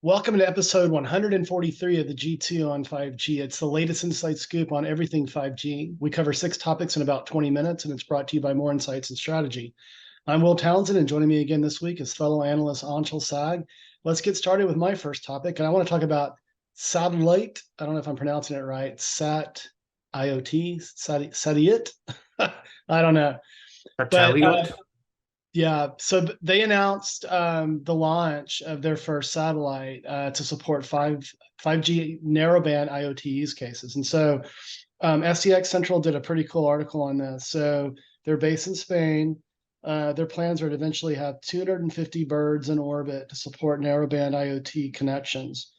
Welcome to episode 143 of the G2 on 5G. It's the latest insight scoop on everything 5G. We cover 6 topics in about 20 minutes, and it's brought to you by More Insights and Strategy. I'm Will Townsend, and joining me again this week is fellow analyst Anshel Sag. Let's get started with my first topic, and I want to talk about Sateliot. I don't know if I'm pronouncing it right. Sateliot. I don't know. But Sateliot. yeah, so they announced the launch of their first satellite to support 5G narrowband IoT use cases. And so STX Central did a pretty cool article on this. So they're based in Spain. Their plans are to eventually have 250 birds in orbit to support narrowband IoT connections.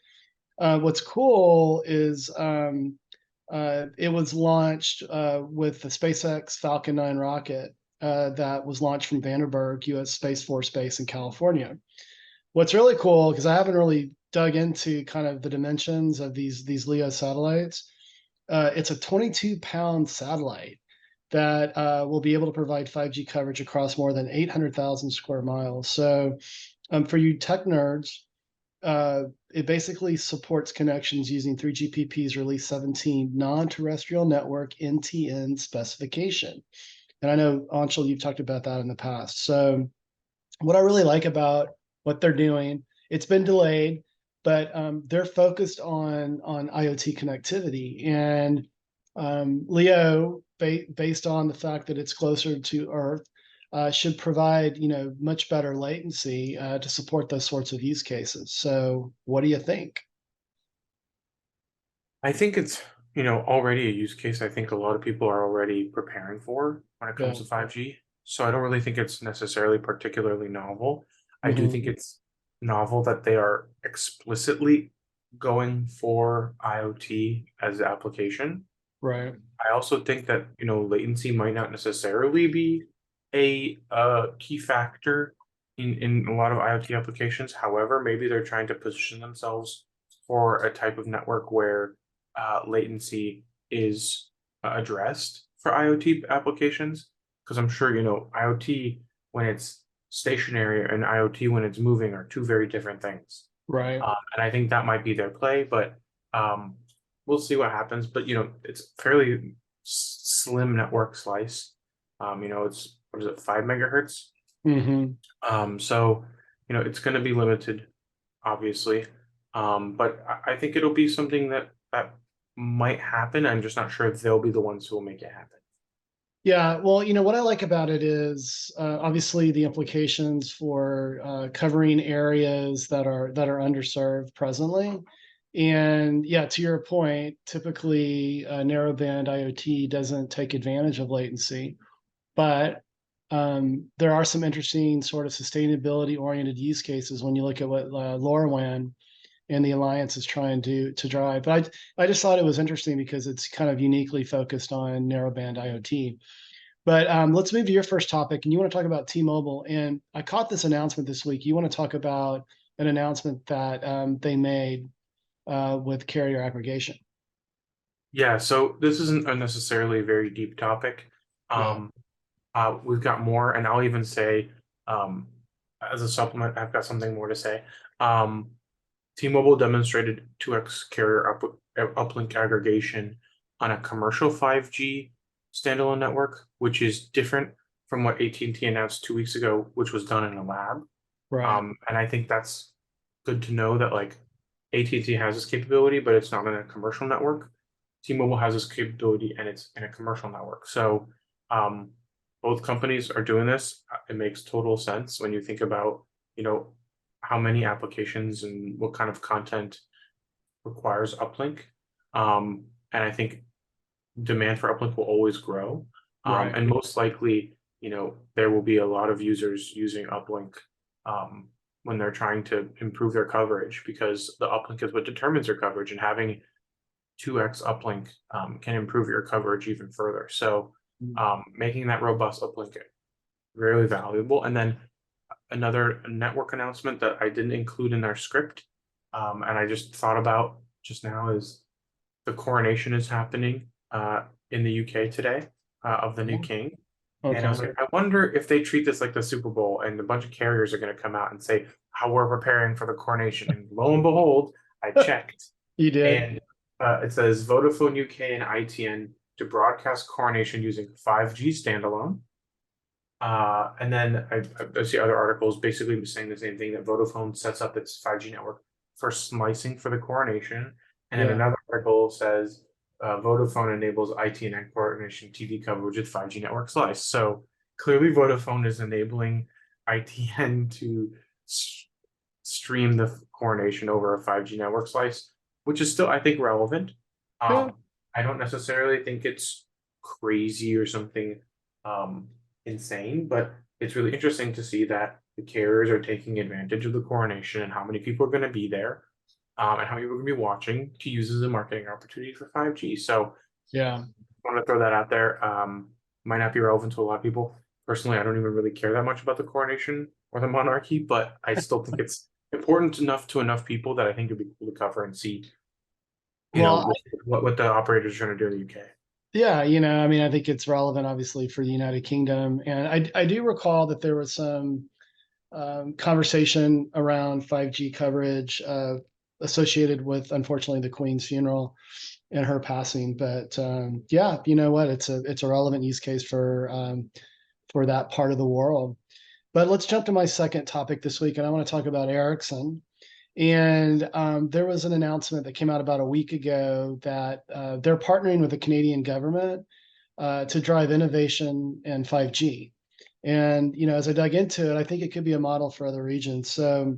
What's cool is it was launched with the SpaceX Falcon 9 rocket that was launched from Vandenberg U.S. Space Force Base in California. What's really cool, because I haven't really dug into kind of the dimensions of these LEO satellites, it's a 22-pound satellite that will be able to provide 5G coverage across more than 800,000 square miles. So for you tech nerds, it basically supports connections using 3GPP's Release 17 non-terrestrial network NTN specification. And I know, Anshul, you've talked about that in the past. So what I really like about what they're doing, it's been delayed, but they're focused on IoT connectivity. And LEO, based on the fact that it's closer to Earth, should provide much better latency to support those sorts of use cases. So what do you think? I think it's, already a use case I think a lot of people are already preparing for when it Yeah. comes to 5G. So I don't really think it's necessarily particularly novel. I do think Mm-hmm. it's novel that they are explicitly going for IoT as the application. Right. I also think that, latency might not necessarily be a key factor in a lot of IoT applications. However, maybe they're trying to position themselves for a type of network where latency is addressed for IoT applications. Because I'm sure, IoT when it's stationary and IoT when it's moving are two very different things. Right. And I think that might be their play, but um, we'll see what happens. But it's fairly slim network slice. It's what is it, 5 megahertz? Mm-hmm. So it's going to be limited, obviously. But I think it'll be something that might happen. I'm just not sure if they'll be the ones who will make it happen. Yeah, well, what I like about it is obviously the implications for covering areas that are underserved presently. And yeah, to your point, typically narrowband IoT doesn't take advantage of latency, but there are some interesting sort of sustainability-oriented use cases when you look at what LoRaWAN and the alliance is trying to drive. But I just thought it was interesting because it's kind of uniquely focused on narrowband IoT. But let's move to your first topic, and you want to talk about T-Mobile. And I caught this announcement this week. You want to talk about an announcement that they made with carrier aggregation. Yeah, so this isn't a necessarily a very deep topic. Yeah. Um, we've got more, and I'll even say, um, as a supplement, I've got something more to say. Um, T-Mobile demonstrated 2x carrier uplink aggregation on a commercial 5G standalone network, which is different from what AT&T announced 2 weeks ago, which was done in a lab. Right. And I think that's good to know that like AT&T has this capability, but it's not in a commercial network. T-Mobile has this capability and it's in a commercial network. So um, both companies are doing this. It makes total sense when you think about, how many applications and what kind of content requires uplink. And I think demand for uplink will always grow. Right. And most likely, there will be a lot of users using uplink when they're trying to improve their coverage because the uplink is what determines your coverage, and having 2x uplink can improve your coverage even further. So making that robust uplink really valuable. And then another network announcement that I didn't include in our script, and I just thought about just now is the coronation is happening in the UK today of the new king. And I Okay. was like, I wonder if they treat this like the Super Bowl and a bunch of carriers are going to come out and say, how we're preparing for the coronation. And lo and behold, I checked, You did. and it says Vodafone UK and ITN to broadcast coronation using 5G standalone. And then I see other articles basically saying the same thing, that Vodafone sets up its 5G network for slicing for the coronation. And then Yeah. another article says Vodafone enables ITN and Coronation TV coverage with 5G network slice. So clearly Vodafone is enabling ITN to stream the coronation over a 5G network slice, which is still, I think, relevant. Yeah. I don't necessarily think it's crazy or something insane, but it's really interesting to see that the carriers are taking advantage of the coronation and how many people are going to be there, and how many people are going to be watching to use as a marketing opportunity for 5G. So Yeah. I want to throw that out there. Might not be relevant to a lot of people. Personally, I don't even really care that much about the coronation or the monarchy, but I still think it's important enough to enough people that I think it'd be cool to cover and see, Well, what the operators are trying to do in the UK. yeah, I mean, I think it's relevant, obviously, for the United Kingdom, and I do recall that there was some conversation around 5G coverage associated with, unfortunately, the Queen's funeral and her passing. But yeah, you know what? It's a relevant use case for that part of the world. But let's jump to my second topic this week, and I want to talk about Ericsson. And there was an announcement that came out about a week ago that they're partnering with the Canadian government to drive innovation in 5G. And as I dug into it, I think it could be a model for other regions. So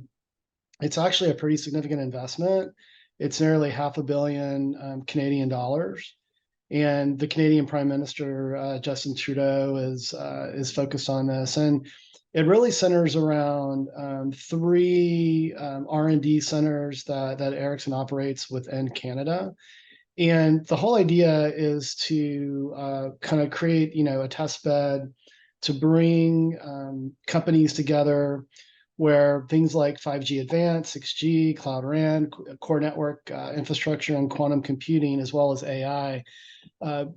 it's actually a pretty significant investment. It's nearly $500 million Canadian dollars. And the Canadian Prime Minister Justin Trudeau is focused on this, and it really centers around three R&D centers that Ericsson operates within Canada. And the whole idea is to kind of create, a test bed to bring companies together where things like 5G Advanced, 6G, Cloud RAN, core network infrastructure, and quantum computing, as well as AI,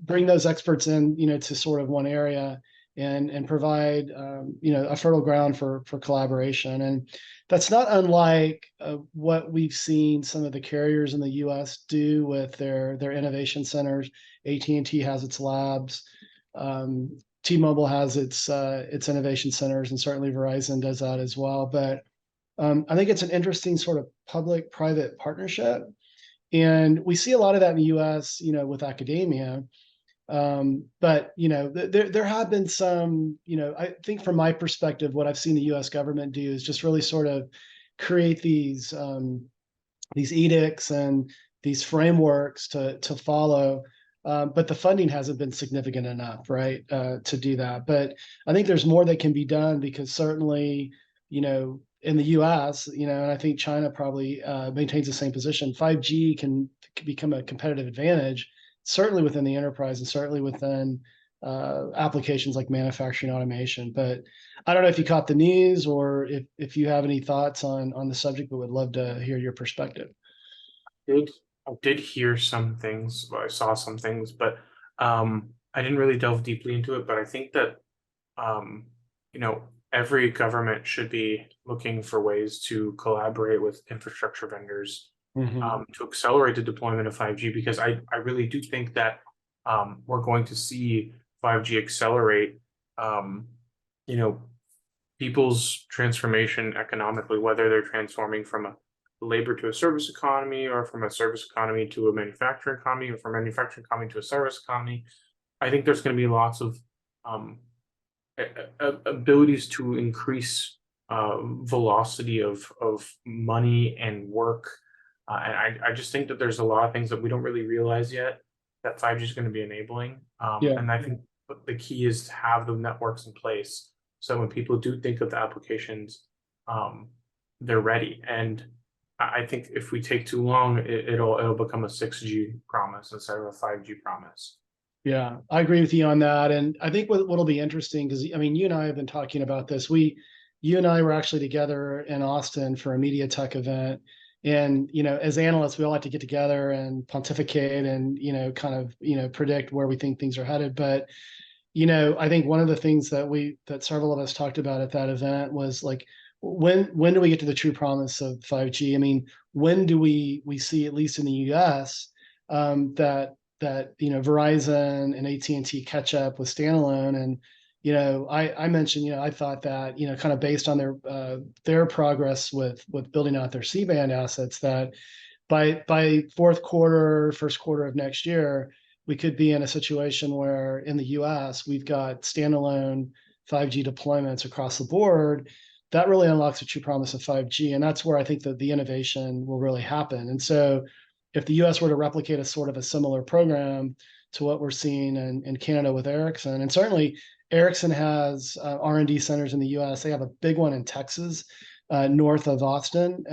bring those experts in, to sort of one area and provide, a fertile ground for collaboration. And that's not unlike what we've seen some of the carriers in the U.S. do with their innovation centers. AT&T has its labs. T-Mobile has its innovation centers, and certainly Verizon does that as well. But I think it's an interesting sort of public-private partnership. And we see a lot of that in the U.S., with academia. But there have been some, I think from my perspective, what I've seen the U.S. government do is just really sort of create these edicts and these frameworks to follow. But the funding hasn't been significant enough, right, to do that. But I think there's more that can be done, because certainly, in the U.S., and I think China probably maintains the same position. 5G can become a competitive advantage, certainly within the enterprise and certainly within applications like manufacturing automation. But I don't know if you caught the news or if you have any thoughts on the subject, but would love to hear your perspective. I did hear some things, well, I saw some things, but I didn't really delve deeply into it. But I think that um, every government should be looking for ways to collaborate with infrastructure vendors to accelerate the deployment of 5G, because I really do think that we're going to see 5G accelerate people's transformation economically, whether they're transforming from a labor to a service economy, or from a service economy to a manufacturing economy, or from manufacturing economy to a service economy. I think there's going to be lots of abilities to increase velocity of money and work. And I just think that there's a lot of things that we don't really realize yet that 5G is going to be enabling. Yeah. And I think the key is to have the networks in place, so when people do think of the applications, they're ready. And I think if we take too long, it'll become a 6G promise instead of a 5G promise. Yeah, I agree with you on that. And I think what'll be interesting, because I mean, you and I have been talking about this. You and I were actually together in Austin for a MediaTek event. And, as analysts, we all like to get together and pontificate and, kind of, predict where we think things are headed. But, I think one of the things that several of us talked about at that event was like, when do we get to the true promise of 5G? I mean, when do we see, at least in the US, that Verizon and AT&T catch up with standalone? And I mentioned, I thought that, kind of based on their progress with building out their C-band assets, that by fourth quarter, first quarter of next year, we could be in a situation where in the US we've got standalone 5G deployments across the board. That really unlocks the true promise of 5G, and that's where I think that the innovation will really happen. And so, if the US were to replicate a sort of a similar program to what we're seeing in Canada with Ericsson, and certainly Ericsson has R&D centers in the US. They have a big one in Texas, north of Austin,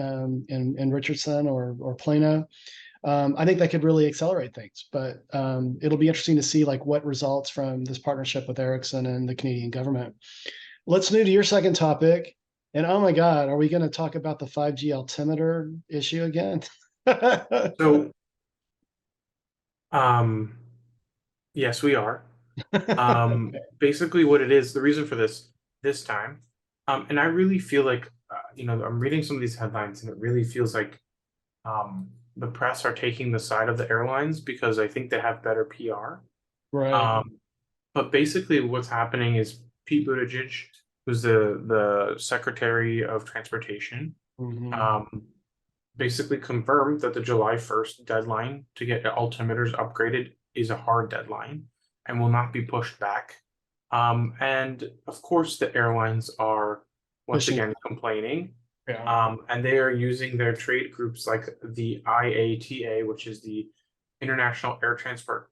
in Richardson or Plano. I think that could really accelerate things, but it'll be interesting to see like what results from this partnership with Ericsson and the Canadian government. Let's move to your second topic. And oh my God, are we going to talk about the 5G altimeter issue again? So, yes, we are. Basically, what it is, the reason for this time, and I really feel like, I'm reading some of these headlines, and it really feels like the press are taking the side of the airlines because I think they have better PR. Right. But basically, what's happening is Pete Buttigieg, who's the Secretary of Transportation, Mhm. basically confirmed that the July 1st deadline to get altimeters upgraded is a hard deadline and will not be pushed back. And of course, the airlines are once Pushing. again complaining. Yeah. And they are using their trade groups like the IATA, which is the International Air Transport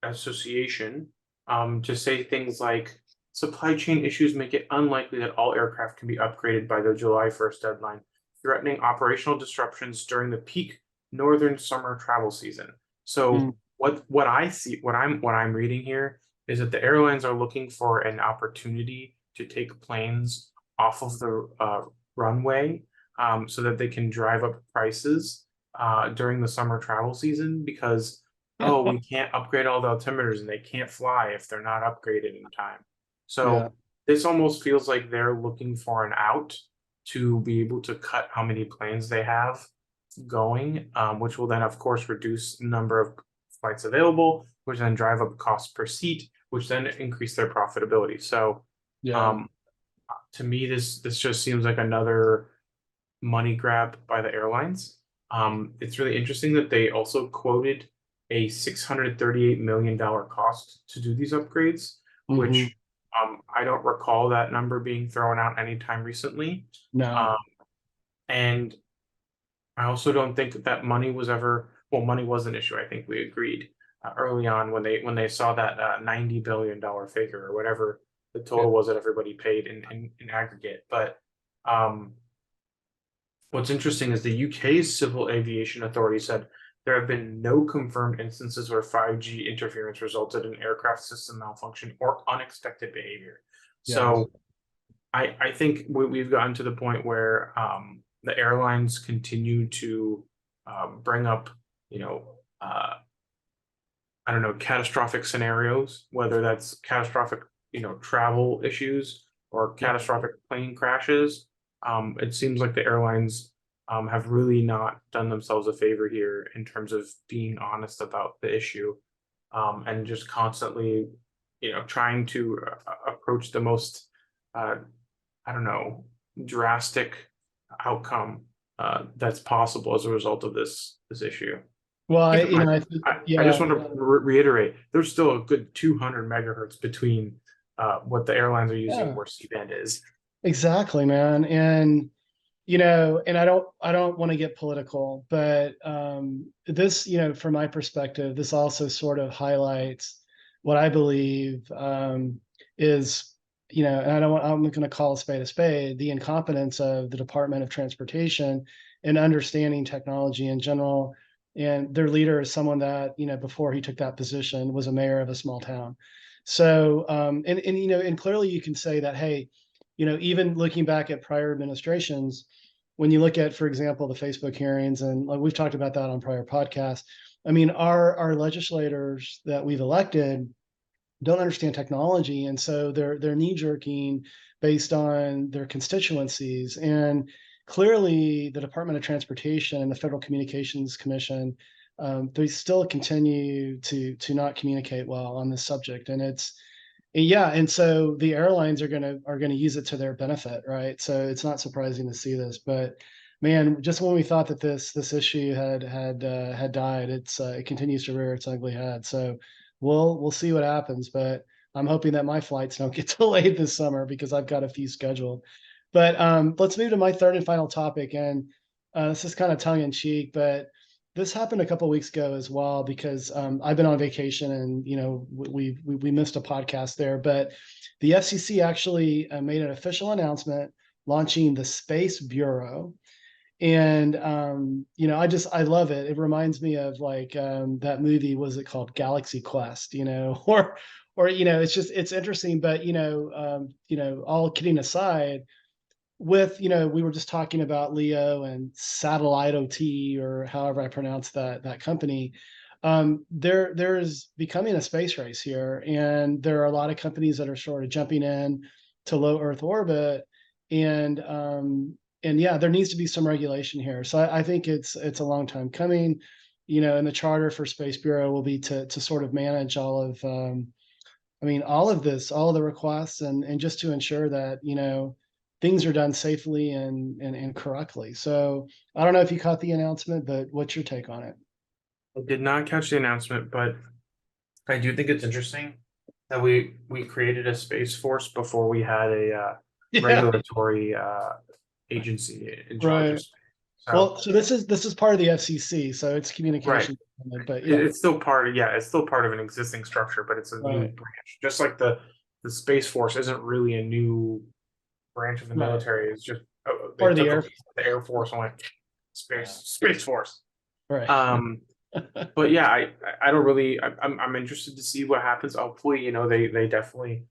Association, to say things like supply chain issues make it unlikely that all aircraft can be upgraded by the July 1st deadline, threatening operational disruptions during the peak northern summer travel season. So Mm. what I see, what I'm reading here is that the airlines are looking for an opportunity to take planes off of the runway, so that they can drive up prices during the summer travel season because, oh, we can't upgrade all the altimeters and they can't fly if they're not upgraded in time. Yeah. So this almost feels like they're looking for an out to be able to cut how many planes they have going, which will then, of course, reduce the number of flights available, which then drive up cost per seat, which then increase their profitability. So, Yeah. um, to me, this just seems like another money grab by the airlines. It's really interesting that they also quoted a $638 million cost to do these upgrades, Hmm. which I don't recall that number being thrown out anytime recently. No. Um, and I also don't think that money was ever, well, money was an issue. I think we agreed early on when they saw that $90 billion figure or whatever the Yeah. total was that everybody paid in aggregate. But um, what's interesting is the UK's Civil Aviation Authority said there have been no confirmed instances where 5G interference resulted in aircraft system malfunction or unexpected behavior. Yes. So I think we've gotten to the point where the airlines continue to bring up, you know, uh, I don't know, catastrophic scenarios, whether that's catastrophic, travel issues or Yeah. catastrophic plane crashes. It seems like the airlines have really not done themselves a favor here in terms of being honest about the issue, and just constantly, trying to approach the most, uh, I don't know, drastic outcome that's possible as a result of this issue. Well, Keep in mind, I think, I yeah, just want to reiterate, there's still a good 200 megahertz between what the airlines are using and yeah, where C-band is. exactly, man. And and I don't want to get political, but this, from my perspective, this also sort of highlights what I believe is, and I'm going to call a spade, the incompetence of the Department of Transportation in understanding technology in general. And their leader is someone that, before he took that position, was a mayor of a small town. So, and clearly you can say that, hey, even looking back at prior administrations, when you look at, for example, the Facebook hearings, and like we've talked about that on prior podcasts, I mean, our legislators that we've elected don't understand technology, and so they're knee jerking based on their constituencies. And clearly, the Department of Transportation and the Federal Communications Commission, they still continue to not communicate well on this subject. And and so the airlines are gonna use it to their benefit, right? So it's not surprising to see this, but man, just when we thought that this issue had died, it continues to rear its ugly head. So we'll see what happens, but I'm hoping that my flights don't get delayed this summer because I've got a few scheduled. But let's move to my third and final topic, and this is kind of tongue in cheek, but this happened a couple of weeks ago as well because I've been on vacation and we missed a podcast there, but the FCC actually made an official announcement launching the Space Bureau. And I love it. It reminds me of like that movie, was it called Galaxy Quest, or it's interesting. But all kidding aside, we were just talking about Leo and Sateliot, or however I pronounce that company. There's becoming a space race here, and there are a lot of companies that are sort of jumping in to low Earth orbit, and yeah, there needs to be some regulation here. So I think it's a long time coming. And the charter for Space Bureau will be to sort of manage all of all of this, all of the requests, and just to ensure that things are done safely and correctly. So I don't know if you caught the announcement, but what's your take on it? I did not catch the announcement, but I do think it's interesting that we created a space force before we had a Yeah, regulatory agency in charge of right. space. So Well, so this is part of the FCC, so it's right, communication, but yeah, it's still part of, it's still part of an existing structure, but it's a new right, branch. Just like the Space Force isn't really a new branch of the right. military. It's just they Part of the took a air, piece of the Air Force and went yeah, Space Force. right. Um, but yeah, I don't really. I'm interested to see what happens. Hopefully, they definitely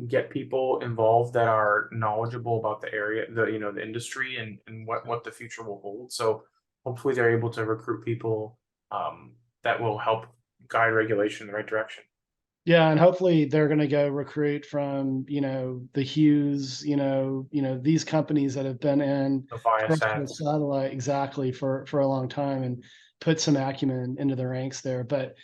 get people involved that are knowledgeable about the area, the industry, and what the future will hold. So hopefully they're able to recruit people that will help guide regulation in the right direction. Yeah, and hopefully they're going to go recruit from, the Hughes, these companies that have been in The terrestrial Viasats. satellite exactly for a long time, and put some acumen into the ranks there. But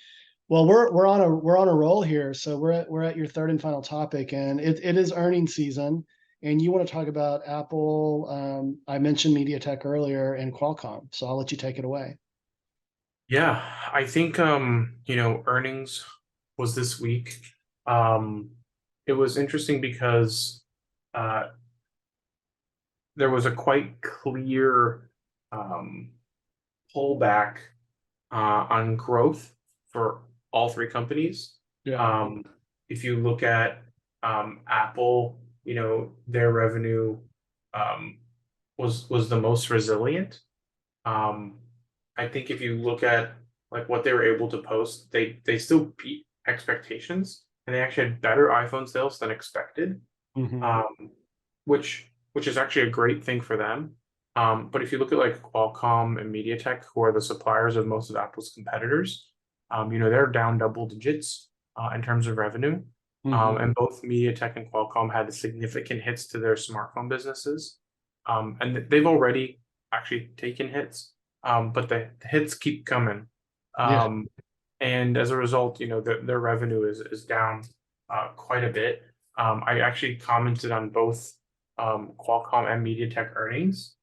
well, we're on a roll here. So we're at your third and final topic, and it is earnings season, and you want to talk about Apple. I mentioned MediaTek earlier and Qualcomm, so I'll let you take it away. Yeah, I think earnings was this week. Um, it was interesting because uh, there was a quite clear um, pullback on growth for all three companies. Yeah. Um, if you look at Apple, their revenue um, was the most resilient. Um, I think if you look at like what they were able to post, they still beat expectations, and they actually had better iPhone sales than expected, Hmm. um, which is actually a great thing for them. But if you look at like Qualcomm and MediaTek, who are the suppliers of most of Apple's competitors, they're down double digits in terms of revenue. Hmm. And both MediaTek and Qualcomm had significant hits to their smartphone businesses. And they've already actually taken hits, but the hits keep coming. Yeah. Um, and as a result, their revenue is down quite a bit. I actually commented on both Qualcomm and MediaTek earnings.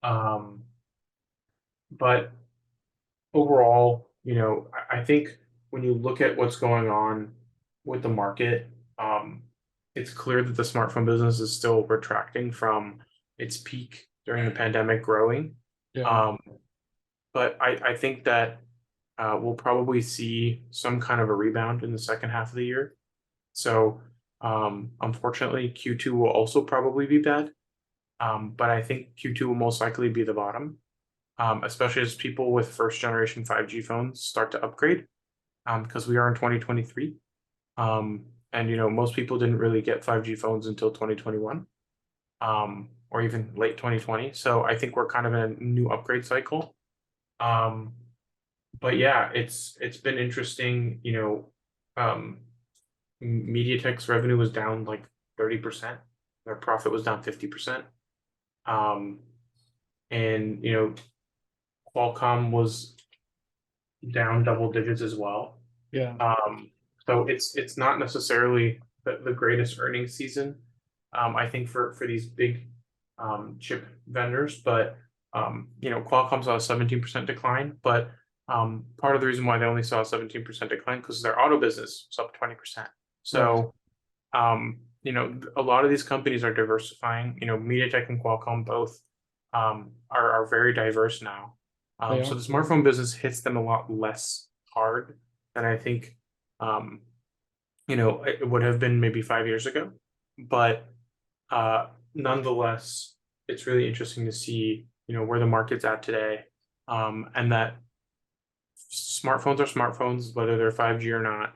Um, but overall, I think when you look at what's going on with the market, it's clear that the smartphone business is still retracting from its peak during the pandemic growing. Yeah. Um, but I think that we'll probably see some kind of a rebound in the second half of the year. So unfortunately, Q2 will also probably be bad. But I think Q2 will most likely be the bottom, especially as people with first generation 5G phones start to upgrade, because we are in 2023. And most people didn't really get 5G phones until 2021, or even late 2020. So I think we're kind of in a new upgrade cycle. Um, but yeah, it's been interesting. Um, MediaTek's revenue was down like 30% Their profit was down 50%. And Qualcomm was down double digits as well. Yeah. So it's not necessarily the greatest earnings season, I think for these big chip vendors, but Qualcomm saw a 17% decline, but part of the reason why they only saw a 17% decline because their auto business was up 20%. So a lot of these companies are diversifying. MediaTek and Qualcomm both are very diverse now. They So are. the smartphone business hits them a lot less hard than I think it would have been maybe 5 years ago. But nonetheless, it's really interesting to see where the market's at today, and that smartphones are smartphones, whether they're 5G or not.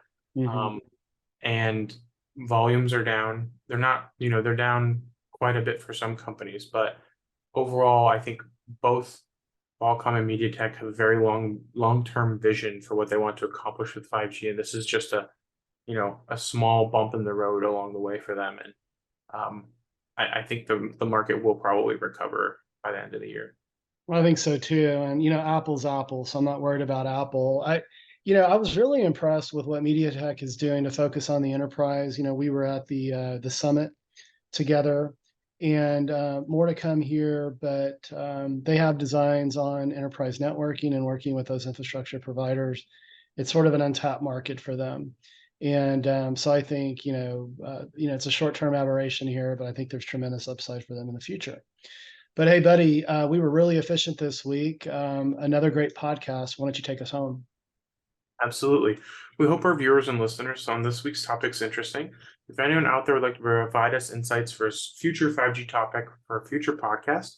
And volumes are down. They're not, they're down quite a bit for some companies, but overall, I think both Qualcomm and MediaTek have a very long-term vision for what they want to accomplish with 5G, and this is just a small bump in the road along the way for them. And I think the market will probably recover by the end of the year. Well, I think so too. And Apple's Apple, so I'm not worried about Apple. I was really impressed with what MediaTek is doing to focus on the enterprise. We were at the summit together, and more to come here. But they have designs on enterprise networking and working with those infrastructure providers. It's sort of an untapped market for them. And so I think it's a short-term aberration here, but I think there's tremendous upside for them in the future. But hey, buddy, we were really efficient this week. Another great podcast. Why don't you take us home? Absolutely. We hope our viewers and listeners found this week's topics interesting. If anyone out there would like to provide us insights for a future 5G topic for a future podcast,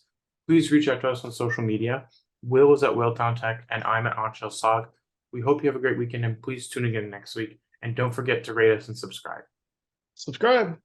please reach out to us on social media. Will is at Willtown Tech, and I'm at Anshel Saga. We hope you have a great weekend, and please tune again next week. And don't forget to rate us and subscribe. Subscribe.